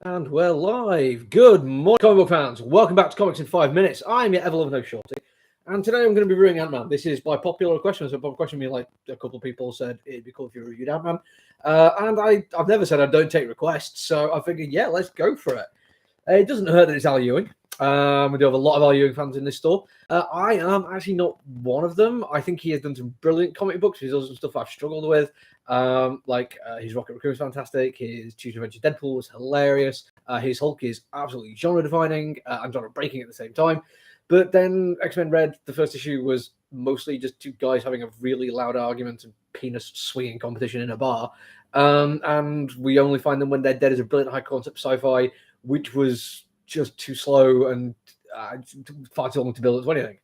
And we're live. Good morning, comic book fans. Welcome back to Comics in 5 Minutes. I'm your ever-loving host, Shorty. And today I'm going to be reviewing Ant-Man. This is by popular request. So by question me, like a couple of people said, it'd be cool if you reviewed Ant-Man. And I've never said I don't take requests. So I figured, yeah, let's go for it. It doesn't hurt that it's Al Ewing. We do have a lot of Al Ewing fans in this store. I am actually not one of them. I think he has done some brilliant comic books. He's done some stuff I've struggled with. His Rocket Raccoon is fantastic. His Choose Adventure Deadpool was hilarious. His Hulk is absolutely genre-defining and genre-breaking at the same time. But then X-Men Red, the first issue, was mostly just two guys having a really loud argument and penis swinging competition in a bar. And we only find them when they're dead as a brilliant high-concept sci-fi, which was just too slow and far too long to build as anything.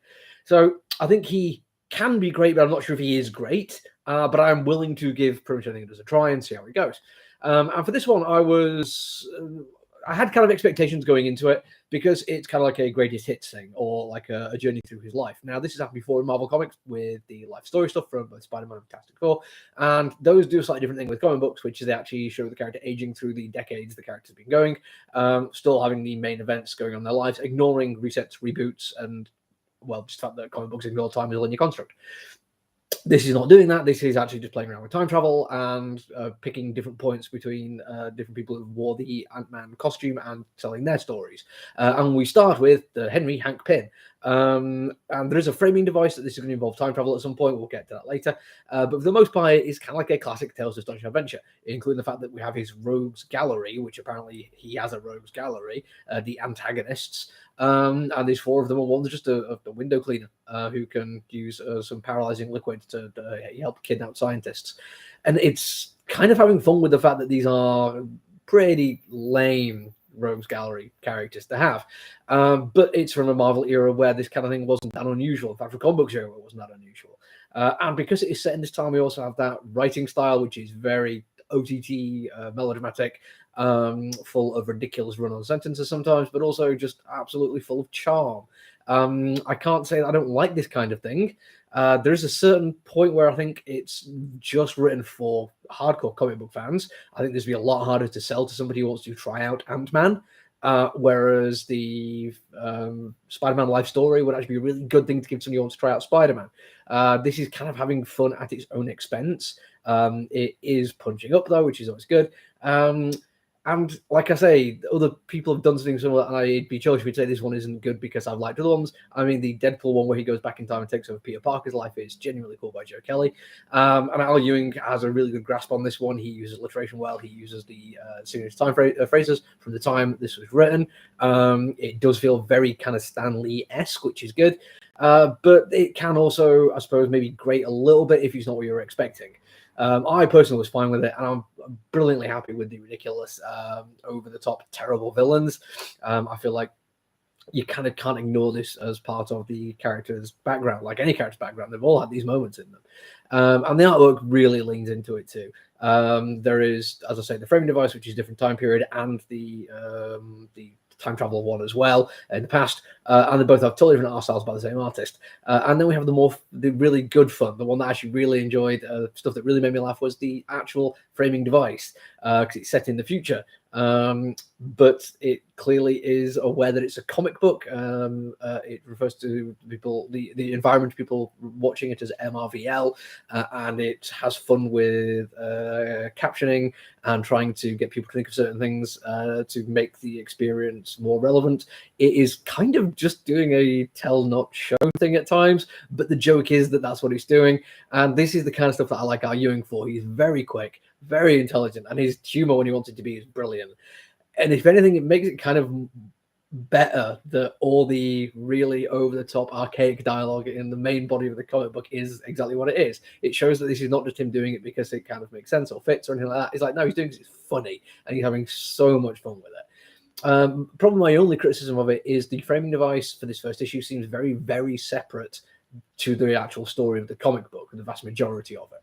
So I think he can be great, but I'm not sure if he is great. But I'm willing to give pretty much anything as a try and see how it goes. And for this one, I had kind of expectations going into it because it's kind of like a greatest hits thing or like a journey through his life. Now, this has happened before in Marvel Comics with the life story stuff from both Spider-Man and Fantastic Four, and those do a slightly different thing with comic books, which is they actually show the character aging through the decades the character's been going, still having the main events going on in their lives, ignoring resets, reboots, and, well, just the fact that comic books ignore time as a linear construct. This is not doing that. This is actually just playing around with time travel and picking different points between different people who wore the Ant-Man costume and telling their stories. And we start with the Henry Hank Pym. And there is a framing device that this is going to involve time travel at some point. We'll get to that later. But for the most part, it's kind of like a classic Tales of Astonishing Adventure, including the fact that we have his rogues gallery, which apparently he has a rogues gallery, the antagonists. And there's four of them, and one's just a window cleaner who can use some paralyzing liquid to help kidnap scientists. And it's kind of having fun with the fact that these are pretty lame rogues gallery characters to have. But it's from a Marvel era where this kind of thing wasn't that unusual. In fact, for comic books era, it wasn't that unusual. And because it is set in this time, we also have that writing style, which is very OTT, melodramatic, full of ridiculous run-on sentences sometimes, but also just absolutely full of charm. I can't say that I don't like this kind of thing. There is a certain point where I think it's just written for hardcore comic book fans. I think this would be a lot harder to sell to somebody who wants to try out Ant-Man. Whereas the Spider-Man life story would actually be a really good thing to give somebody who wants to try out Spider-Man. This is kind of having fun at its own expense. It is punching up, though, which is always good. And like I say, other people have done something similar, and I'd be childish if we'd say this one isn't good because I've liked other ones. I mean, the Deadpool one where he goes back in time and takes over Peter Parker's life is genuinely cool by Joe Kelly. And Al Ewing has a really good grasp on this one. He uses alliteration well. He uses the serious time phrases from the time this was written. It does feel very kind of Stan Lee-esque, which is good. But it can also, I suppose, maybe grate a little bit if it's not what you were expecting. I personally was fine with it, and I'm brilliantly happy with the ridiculous, over-the-top, terrible villains. I feel like you kind of can't ignore this as part of the character's background. Like any character's background, they've all had these moments in them. And the artwork really leans into it too. There is, as I say, the framing device, which is a different time period, and the time travel one as well in the past, and they both have totally different art styles by the same artist. And then we have the really good fun. The one that I actually really enjoyed, stuff that really made me laugh, was the actual framing device because it's set in the future. But it clearly is aware that it's a comic book. It refers to people, the environment, people watching it as MRVL, and it has fun with captioning and trying to get people to think of certain things to make the experience more relevant. It is kind of just doing a tell not show thing at times, but the joke is that that's what he's doing. And this is the kind of stuff that I like Al Ewing for. He's very quick, very intelligent, and his humor when he wants it to be is brilliant. And if anything, it makes it kind of better that all the really over-the-top archaic dialogue in the main body of the comic book is exactly what it is. It shows that this is not just him doing it because it kind of makes sense or fits or anything like that. It's like, no, he's doing it because it's funny, and he's having so much fun with it. Probably my only criticism of it is the framing device for this first issue seems very, very separate to the actual story of the comic book, the vast majority of it.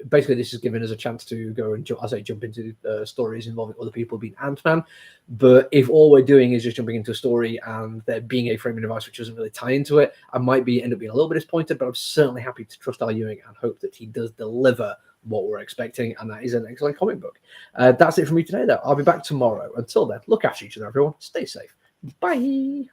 Basically, this is giving us a chance to go and jump into stories involving other people being Ant-Man. But if all we're doing is just jumping into a story and there being a framing device which doesn't really tie into it, I might end up being a little bit disappointed, but I'm certainly happy to trust Al Ewing and hope that he does deliver what we're expecting, and that is an excellent comic book. That's it for me today, though. I'll be back tomorrow. Until then, look after each other, everyone. Stay safe. Bye.